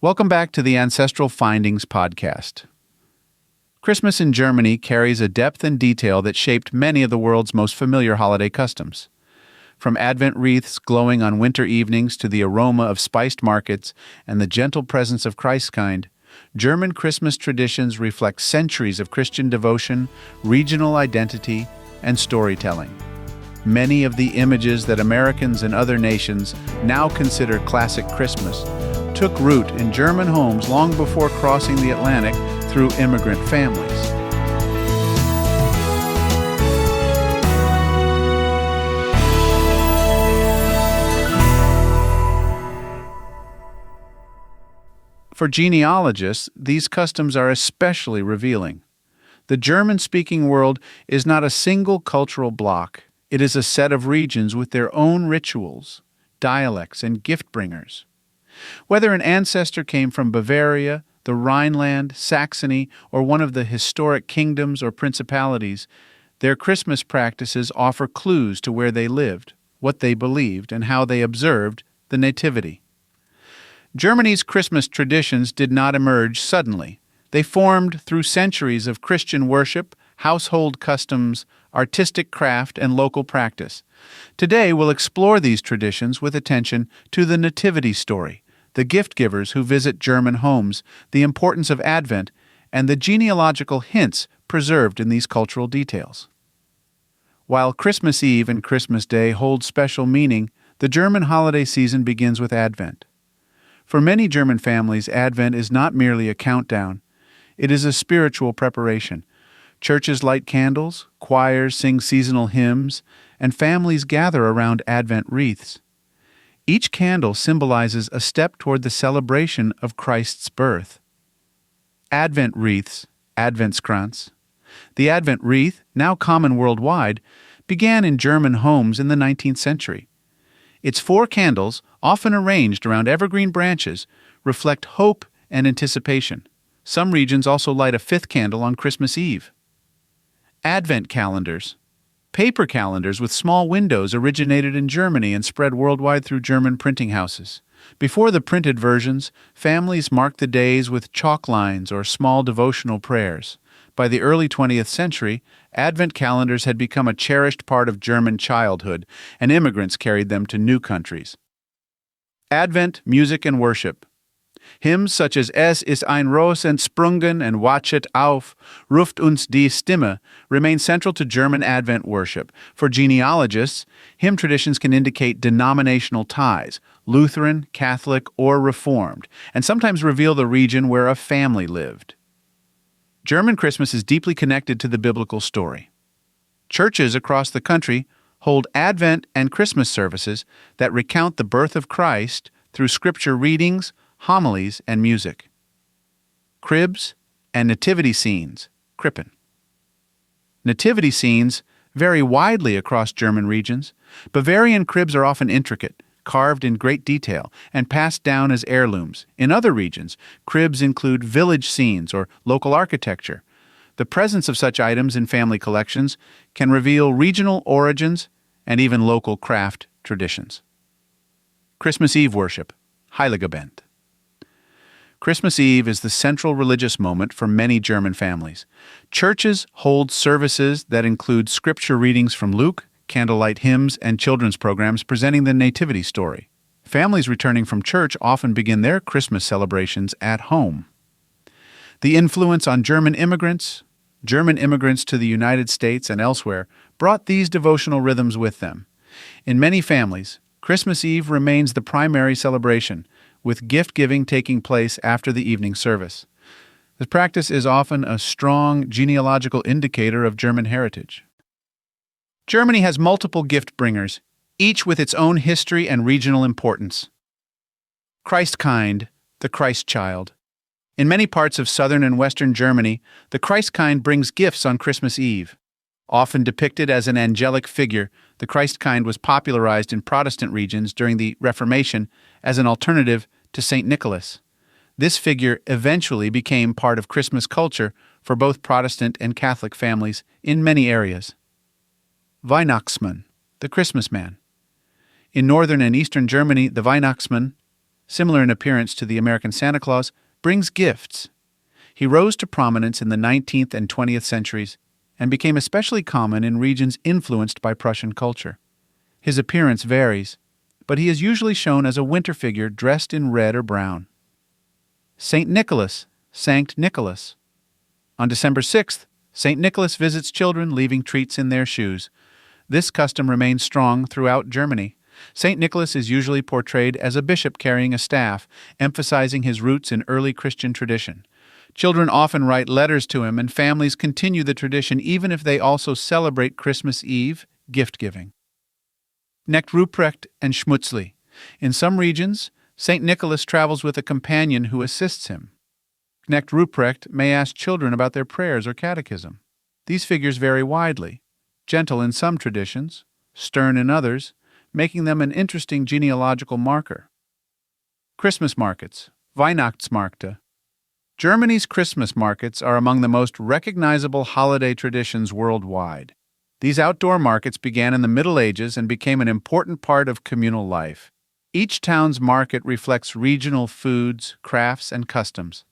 Welcome back to the Ancestral Findings podcast. Christmas in Germany carries a depth and detail that shaped many of the world's most familiar holiday customs. From Advent wreaths glowing on winter evenings to the aroma of spiced markets and the gentle presence of Christkind, German Christmas traditions reflect centuries of Christian devotion, regional identity, and storytelling. Many of the images that Americans and other nations now consider classic Christmas took root in German homes long before crossing the Atlantic through immigrant families. For genealogists, these customs are especially revealing. The German-speaking world is not a single cultural bloc. It is a set of regions with their own rituals, dialects, and gift-bringers. Whether an ancestor came from Bavaria, the Rhineland, Saxony, or one of the historic kingdoms or principalities, their Christmas practices offer clues to where they lived, what they believed, and how they observed the Nativity. Germany's Christmas traditions did not emerge suddenly. They formed through centuries of Christian worship, household customs, artistic craft, and local practice. Today, we'll explore these traditions with attention to the Nativity story, the gift-givers who visit German homes, the importance of Advent, and the genealogical hints preserved in these cultural details. While Christmas Eve and Christmas Day hold special meaning, the German holiday season begins with Advent. For many German families, Advent is not merely a countdown. It is a spiritual preparation. Churches light candles, choirs sing seasonal hymns, and families gather around Advent wreaths. Each candle symbolizes a step toward the celebration of Christ's birth. Advent wreaths, Adventskranz. The Advent wreath, now common worldwide, began in German homes in the 19th century. Its 4 candles, often arranged around evergreen branches, reflect hope and anticipation. Some regions also light a 5th candle on Christmas Eve. Advent calendars. Paper calendars with small windows originated in Germany and spread worldwide through German printing houses. Before the printed versions, families marked the days with chalk lines or small devotional prayers. By the early 20th century, Advent calendars had become a cherished part of German childhood, and immigrants carried them to new countries. Advent, music, and worship. Hymns such as Es ist ein Ros entsprungen and Wachet auf, ruft uns die Stimme remain central to German Advent worship. For genealogists, hymn traditions can indicate denominational ties, Lutheran, Catholic, or Reformed, and sometimes reveal the region where a family lived. German Christmas is deeply connected to the biblical story. Churches across the country hold Advent and Christmas services that recount the birth of Christ through scripture readings, homilies, and music. Cribs and nativity scenes, Krippen. Nativity scenes vary widely across German regions. Bavarian cribs are often intricate, carved in great detail, and passed down as heirlooms. In other regions, cribs include village scenes or local architecture. The presence of such items in family collections can reveal regional origins and even local craft traditions. Christmas Eve worship, Heiligabend. Christmas Eve is the central religious moment for many German families. Churches hold services that include scripture readings from Luke, candlelight hymns, and children's programs presenting the Nativity story. Families returning from church often begin their Christmas celebrations at home. The influence on German immigrants to the United States and elsewhere, brought these devotional rhythms with them. In many families, Christmas Eve remains the primary celebration, with gift-giving taking place after the evening service. The practice is often a strong genealogical indicator of German heritage. Germany has multiple gift-bringers, each with its own history and regional importance. Christkind, the Christ child. In many parts of southern and western Germany, the Christkind brings gifts on Christmas Eve. Often depicted as an angelic figure, the Christkind was popularized in Protestant regions during the Reformation as an alternative to St. Nicholas. This figure eventually became part of Christmas culture for both Protestant and Catholic families in many areas. Weihnachtsmann, the Christmas man. In northern and eastern Germany, the Weihnachtsmann, similar in appearance to the American Santa Claus, brings gifts. He rose to prominence in the 19th and 20th centuries and became especially common in regions influenced by Prussian culture. His appearance varies, but he is usually shown as a winter figure dressed in red or brown. St. Nicholas, Sankt Nicholas. On December 6th, St. Nicholas visits children, leaving treats in their shoes. This custom remains strong throughout Germany. St. Nicholas is usually portrayed as a bishop carrying a staff, emphasizing his roots in early Christian tradition. Children often write letters to him, and families continue the tradition even if they also celebrate Christmas Eve, gift-giving. Knecht Ruprecht and Schmutzli. In some regions, St. Nicholas travels with a companion who assists him. Knecht Ruprecht may ask children about their prayers or catechism. These figures vary widely, gentle in some traditions, stern in others, making them an interesting genealogical marker. Christmas markets, Weihnachtsmärkte. Germany's Christmas markets are among the most recognizable holiday traditions worldwide. These outdoor markets began in the Middle Ages and became an important part of communal life. Each town's market reflects regional foods, crafts, and customs.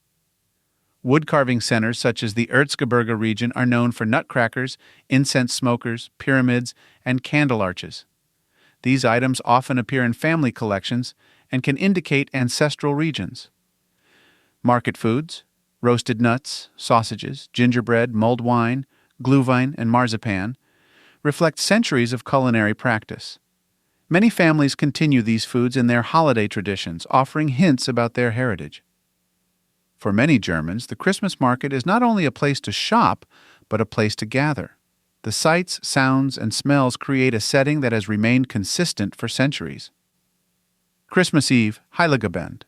Wood-carving centers such as the Erzgebirge region are known for nutcrackers, incense smokers, pyramids, and candle arches. These items often appear in family collections and can indicate ancestral regions. Market foods, roasted nuts, sausages, gingerbread, mulled wine, glühwein, and marzipan, reflect centuries of culinary practice. Many families continue these foods in their holiday traditions, offering hints about their heritage. For many Germans, the Christmas market is not only a place to shop, but a place to gather. The sights, sounds, and smells create a setting that has remained consistent for centuries. Christmas Eve, Heiligabend.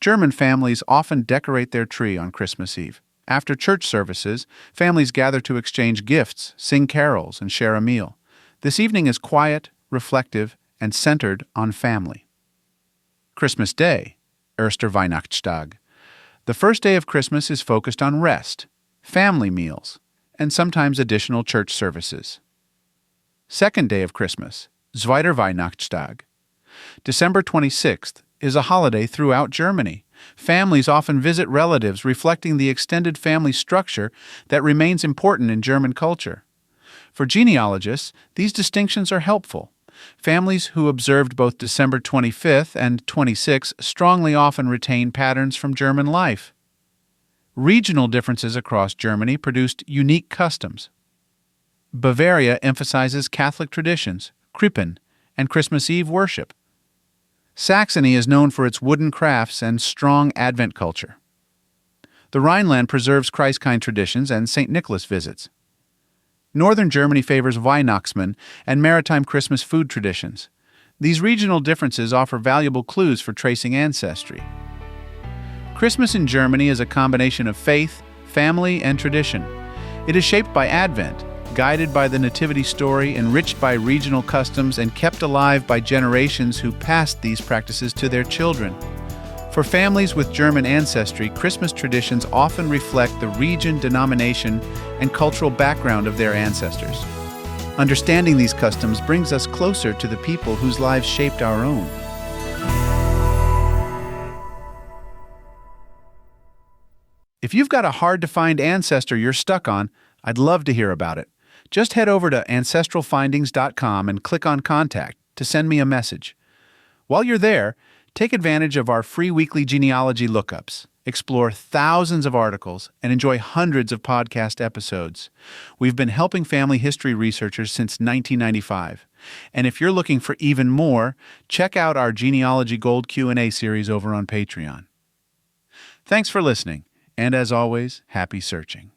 German families often decorate their tree on Christmas Eve. After church services, families gather to exchange gifts, sing carols, and share a meal. This evening is quiet, reflective, and centered on family. Christmas Day, Erster Weihnachtstag. The first day of Christmas is focused on rest, family meals, and sometimes additional church services. Second day of Christmas, Zweiter Weihnachtstag. December 26th is a holiday throughout Germany. Families often visit relatives, reflecting the extended family structure that remains important in German culture. For genealogists, these distinctions are helpful. Families who observed both December 25th and 26th strongly often retain patterns from German life. Regional differences across Germany produced unique customs. Bavaria emphasizes Catholic traditions, Krippen, and Christmas Eve worship. Saxony is known for its wooden crafts and strong Advent culture. The Rhineland preserves Christkind traditions and St. Nicholas visits. Northern Germany favors Weihnachtsmann and maritime Christmas food traditions. These regional differences offer valuable clues for tracing ancestry. Christmas in Germany is a combination of faith, family, and tradition. It is shaped by Advent, guided by the Nativity story, enriched by regional customs, and kept alive by generations who passed these practices to their children. For families with German ancestry, Christmas traditions often reflect the region, denomination, and cultural background of their ancestors. Understanding these customs brings us closer to the people whose lives shaped our own. If you've got a hard-to-find ancestor you're stuck on, I'd love to hear about it. Just head over to ancestralfindings.com and click on Contact to send me a message. While you're there, take advantage of our free weekly genealogy lookups, explore thousands of articles, and enjoy hundreds of podcast episodes. We've been helping family history researchers since 1995. And if you're looking for even more, check out our Genealogy Gold Q&A series over on Patreon. Thanks for listening, and as always, happy searching.